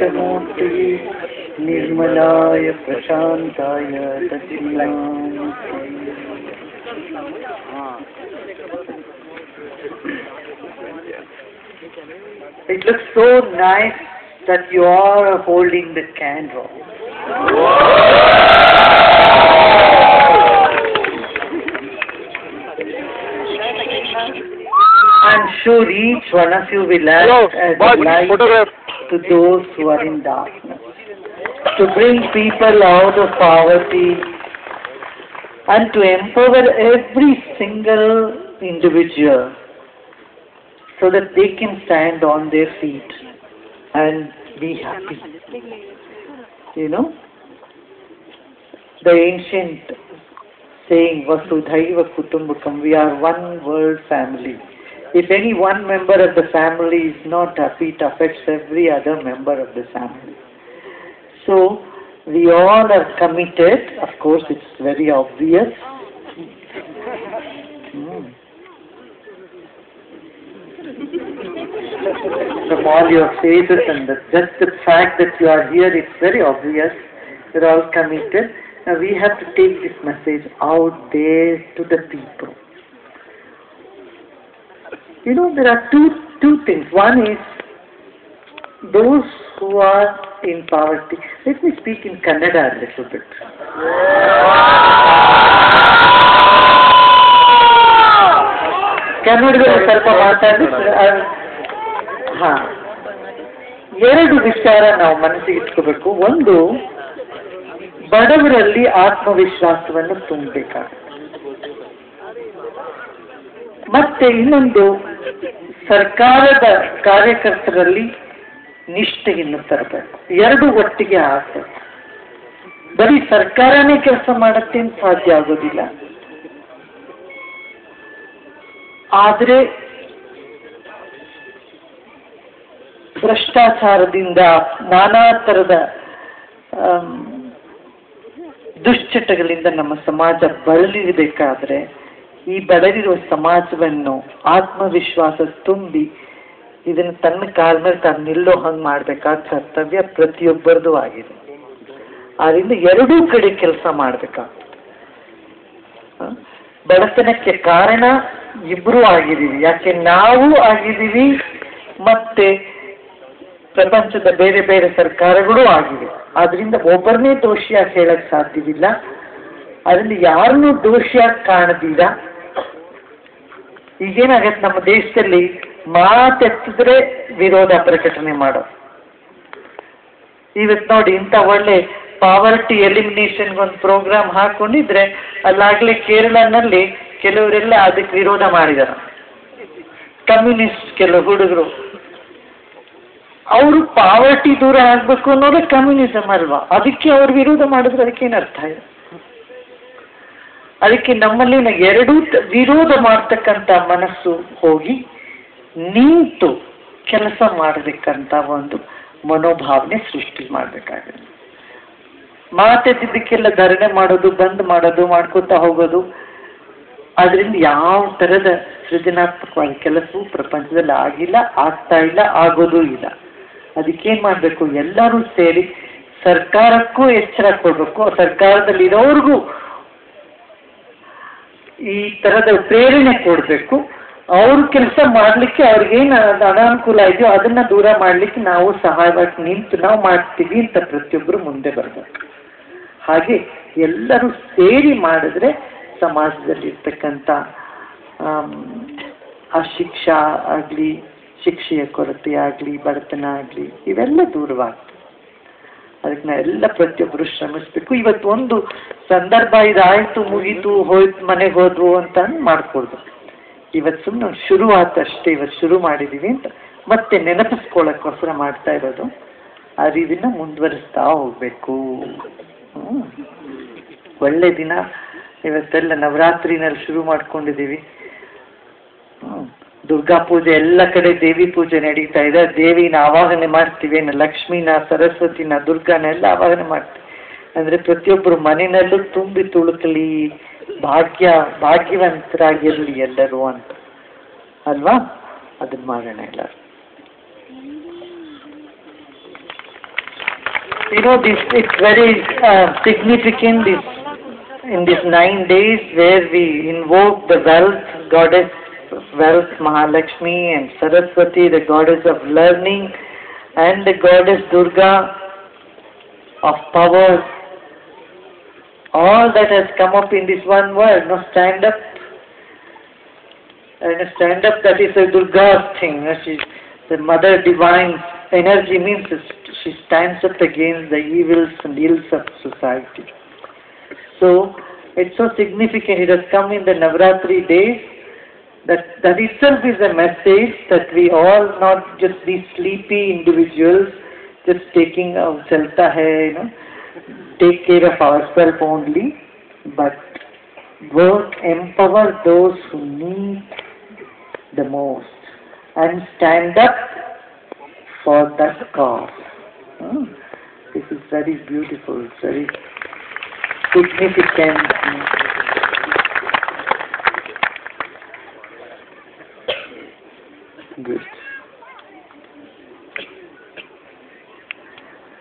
ಜ್ಞಾನಾನಂದಮೂರ್ತಿ ನಿರ್ಮಲಾಯ ಪ್ರಶಾಂತಾಯ Dakshinamurthy. It looks so nice that you are holding the candle. I'm sure each one of you will act as a light to those who are in darkness, to bring people out of poverty and to empower every single individual so that they can stand on their feet and be happy. You know, the ancient saying, Vasudhaiva Kutumbakam, we are one world family. If any one member of the family is not happy, it affects every other member of the family. So, we all are committed, of course it's very obvious. From all your faces and just the fact that you are here, it's very obvious. You're all committed. Now we have to take this message out there to the people. You know, there are two things. One is those who are in poverty. Let me speak in Kannada a little bit. ಕನ್ನಡದಲ್ಲಿ ಸ್ವಲ್ಪ ಮಾತಾಡಿ. ಎರಡು ವಿಚಾರ ನಾವು ಮನಸ್ಸಿಗೆ ಇಟ್ಕೋಬೇಕು. ಒಂದು, ಬಡವರಲ್ಲಿ ಆತ್ಮವಿಶ್ವಾಸವನ್ನು ತುಂಬಬೇಕಾಗುತ್ತೆ. ಮತ್ತೆ ಇನ್ನೊಂದು, ಸರ್ಕಾರದ ಕಾರ್ಯಕರ್ತರಲ್ಲಿ ನಿಷ್ಠೆಯನ್ನು ತರಬೇಕು. ಎರಡು ಒಟ್ಟಿಗೆ ಆಗ್ಬೇಕು. ಬರೀ ಸರ್ಕಾರನೇ ಕೆಲಸ ಮಾಡತ್ತೆ ಅಂತ ಸಾಧ್ಯ ಆಗೋದಿಲ್ಲ. ಆದರೆ ಭ್ರಷ್ಟಾಚಾರದಿಂದ ನಾನಾ ತರದ ದುಶ್ಚಟಗಳಿಂದ ನಮ್ಮ ಸಮಾಜ ಬಳಲಿರಬೇಕಾದ್ರೆ ಈ ಬಡವಿರುವ ಸಮಾಜವನ್ನು ಆತ್ಮವಿಶ್ವಾಸ ತುಂಬಿ ಇದನ್ನು ತನ್ನ ಕಾಲ ಮೇಲೆ ತಾನು ನಿಲ್ಲೋ ಹಂಗೆ ಮಾಡಬೇಕಾದ ಕರ್ತವ್ಯ ಪ್ರತಿಯೊಬ್ಬರದು ಆಗಿದೆ. ಆದ್ರಿಂದ ಎರಡೂ ಕಡೆ ಕೆಲಸ ಮಾಡಬೇಕಾಗ್ತದೆ. ಬಡತನಕ್ಕೆ ಕಾರಣ ಇಬ್ರು ಆಗಿದ್ದೀವಿ. ಯಾಕೆ ನಾವು ಆಗಿದ್ದೀವಿ, ಮತ್ತೆ ಪ್ರಪಂಚದ ಬೇರೆ ಬೇರೆ ಸರ್ಕಾರಗಳು ಆಗಿವೆ. ಆದ್ರಿಂದ ಒಬ್ಬರನ್ನೇ ದೋಷಿಯಾಗಿ ಹೇಳಕ್ ಸಾಧ್ಯವಿಲ್ಲ. ಅದರಿಂದ ಯಾರನ್ನೂ ದೋಷಿಯಾಗಿ ಕಾಣದಿಲ್ಲ. ಈಗೇನಾಗತ್ತೆ, ನಮ್ಮ ದೇಶದಲ್ಲಿ ಮಾತೆತ್ತಿದ್ರೆ ವಿರೋಧ ಪ್ರಕಟಣೆ ಮಾಡೋ. ಇವತ್ತು ನೋಡಿ, ಇಂಥ ಒಳ್ಳೆ ಪಾವರ್ಟಿ ಎಲಿಮಿನೇಷನ್ ಒಂದು ಪ್ರೋಗ್ರಾಮ್ ಹಾಕೊಂಡಿದ್ರೆ ಅಲ್ಲಾಗ್ಲೇ ಕೇರಳನಲ್ಲಿ ಕೆಲವರೆಲ್ಲ ಅದಕ್ಕೆ ವಿರೋಧ ಮಾಡಿದಾರ. ಕಮ್ಯುನಿಸ್ಟ್ ಕೆಲವು ಹುಡುಗರು, ಅವರು ಪಾವರ್ಟಿ ದೂರ ಆಗ್ಬೇಕು ಅನ್ನೋದೇ ಕಮ್ಯುನಿಸಮ್ ಅಲ್ವಾ? ಅದಕ್ಕೆ ಅವ್ರು ವಿರೋಧ ಮಾಡಿದ್ರೆ ಅದಕ್ಕೇನು ಅರ್ಥ ಇದೆ? ಅದಕ್ಕೆ ನಮ್ಮಲ್ಲಿ ಎರಡೂ ವಿರೋಧ ಮಾಡ್ತಕ್ಕಂಥ ಮನಸ್ಸು ಹೋಗಿ ನಿಂತು ಕೆಲಸ ಮಾಡಬೇಕಂತ ಒಂದು ಮನೋಭಾವನೆ ಸೃಷ್ಟಿ ಮಾಡಬೇಕಾಗಿದೆ. ಮಾತೆದ್ದಿದ್ದಕ್ಕೆಲ್ಲ ಧರಣೆ ಮಾಡೋದು, ಬಂದ್ ಮಾಡೋದು, ಮಾಡ್ಕೋತಾ ಹೋಗೋದು, ಅದರಿಂದ ಯಾವ ಥರದ ಸೃಜನಾತ್ಮಕವಾದ ಕೆಲಸವೂ ಪ್ರಪಂಚದಲ್ಲಿ ಆಗಿಲ್ಲ, ಆಗ್ತಾ ಇಲ್ಲ, ಆಗೋದೂ ಇಲ್ಲ. ಅದಕ್ಕೇನು ಮಾಡಬೇಕು? ಎಲ್ಲರೂ ಸೇರಿ ಸರ್ಕಾರಕ್ಕೂ ಎಚ್ಚರ ಕೊಡಬೇಕು, ಸರ್ಕಾರದಲ್ಲಿ ಇರೋರಿಗೂ ಈ ಥರದ ಪ್ರೇರಣೆ ಕೊಡಬೇಕು. ಅವ್ರ ಕೆಲಸ ಮಾಡಲಿಕ್ಕೆ ಅವ್ರಿಗೇನು ಅನಾನುಕೂಲ ಇದೆಯೋ ಅದನ್ನ ದೂರ ಮಾಡಲಿಕ್ಕೆ ನಾವು ಸಹಾಯವಾಗಿ ನಿಂತು ನಾವು ಮಾಡ್ತೀವಿ ಅಂತ ಪ್ರತಿಯೊಬ್ಬರು ಮುಂದೆ ಬರಬೇಕು. ಹಾಗೆ ಎಲ್ಲರೂ ಸೇರಿ ಮಾಡಿದ್ರೆ ಸಮಾಜದಲ್ಲಿ ಇರ್ತಕ್ಕಂಥ ಅಶಿಕ್ಷಾ ಆಗಲಿ, ಶಿಕ್ಷೆಯ ಕೊರತೆ ಆಗಲಿ, ಬಡತನ ಆಗಲಿ, ಇವೆಲ್ಲ ದೂರವಾಗ್ತದೆ. ಅದಕ್ಕೆ ನಾವೆಲ್ಲ ಪ್ರತಿಯೊಬ್ಬರು ಶ್ರಮಿಸ್ಬೇಕು. ಇವತ್ತು ಒಂದು ಸಂದರ್ಭ ಇದಾಯ್ತು, ಮುಗೀತು, ಹೋಯ್ತು, ಮನೆಗೆ ಹೋದ್ವು ಅಂತ ಮಾಡ್ಕೊಳ್ದು. ಇವತ್ತು ಸುಮ್ಮನೆ ಶುರು ಆತಷ್ಟೇ, ಇವತ್ತು ಶುರು ಮಾಡಿದೀವಿ ಅಂತ ಮತ್ತೆ ನೆನಪಿಸ್ಕೊಳ್ಳೋಕ್ಕೋಸ್ಕರ ಮಾಡ್ತಾ ಇರೋದು. ಅದು ಇದನ್ನ ಮುಂದುವರಿಸ್ತಾ ಹೋಗ್ಬೇಕು. ಒಳ್ಳೆ ದಿನ ಇವತ್ತೆಲ್ಲ ನವರಾತ್ರಿನಲ್ಲಿ ಶುರು ಮಾಡ್ಕೊಂಡಿದ್ದೀವಿ. ದುರ್ಗಾ ಪೂಜೆ, ಎಲ್ಲ ಕಡೆ ದೇವಿ ಪೂಜೆ ನಡೀತಾ ಇದೆ. ದೇವಿನ ಆವಾಹನೆ ಮಾಡ್ತೀವಿ, ಲಕ್ಷ್ಮಿನ, ಸರಸ್ವತಿನ, ದುರ್ಗಾನೆಲ್ಲ ಆವಾಹನೆ ಮಾಡ್ತೀವಿ. ಅಂದ್ರೆ ಪ್ರತಿಯೊಬ್ಬರು ಮನೆಯಲ್ಲೂ ತುಂಬಿ ತುಳುಕಲಿ, ಭಾಗ್ಯವಂತರಾಗಿರ್ಲಿ ಎಲ್ಲರೂ ಅಂತ ಅಲ್ವಾ? ಅದನ್ನ ಮಾಡೋಣ ಎಲ್ಲರೂ. You know, this it's very significant this, in these 9 days where we invoke the wealth, goddess of wealth, Mahalakshmi, and Saraswati, the goddess of learning, and the goddess Durga of power. All that has come up in this one word. Now stand up. And stand up, that is a Durga's thing. She's the mother divine energy, means she stands up against the evils and ills of society. So it's so significant. It has come in the Navratri days. That itself is a message that we all not just be sleepy individuals, just taking our chalta hai, take care of ourselves only, but work, empower those who need the most, and stand up for that cause. This is very beautiful, very significant. Good.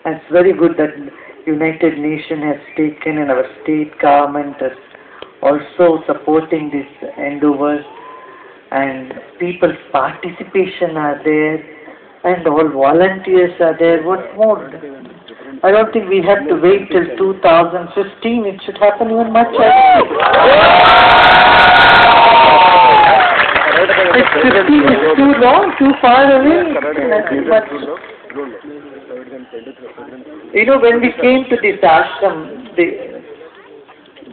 It's very good that United Nations has taken, and our state government is also supporting this endeavors, and people's participation are there, and all volunteers are there. What more? I don't think we have to wait till 2015. It should happen even much earlier. It's 15 is too long, too far away. You know, when we came to this ashram,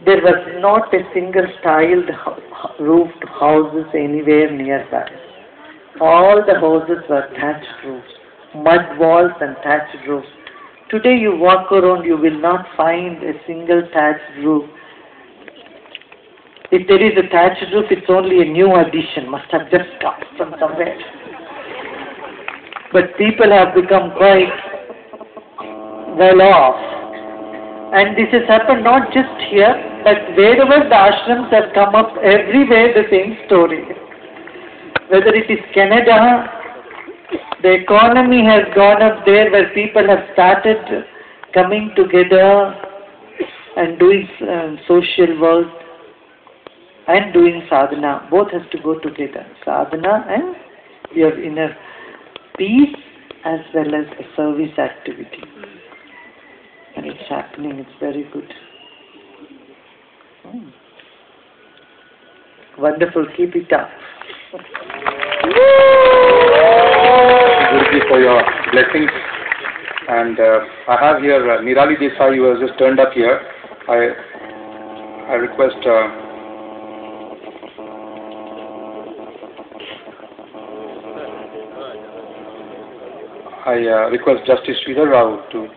there was not a single tiled roofed houses anywhere nearby. All the houses were thatched roofs, mud walls and thatched roofs. Today you walk around, you will not find a single thatched roof. If there is a thatched roof, it's only a new addition, must have just come from somewhere. But people have become quite well off. And this has happened not just here, but wherever the ashrams have come up, everywhere the same story. Whether it is Canada, the economy has gone up there where people have started coming together and doing social work and doing sadhana. Both has to go together. Sadhana and your inner peace as well as a service activity. And it's happening, it's very good. Wonderful, keep it up. Guruji, for your blessings. And I have here Nirali Desai, who has just turned up here. I request request Justice Sridhar Rao to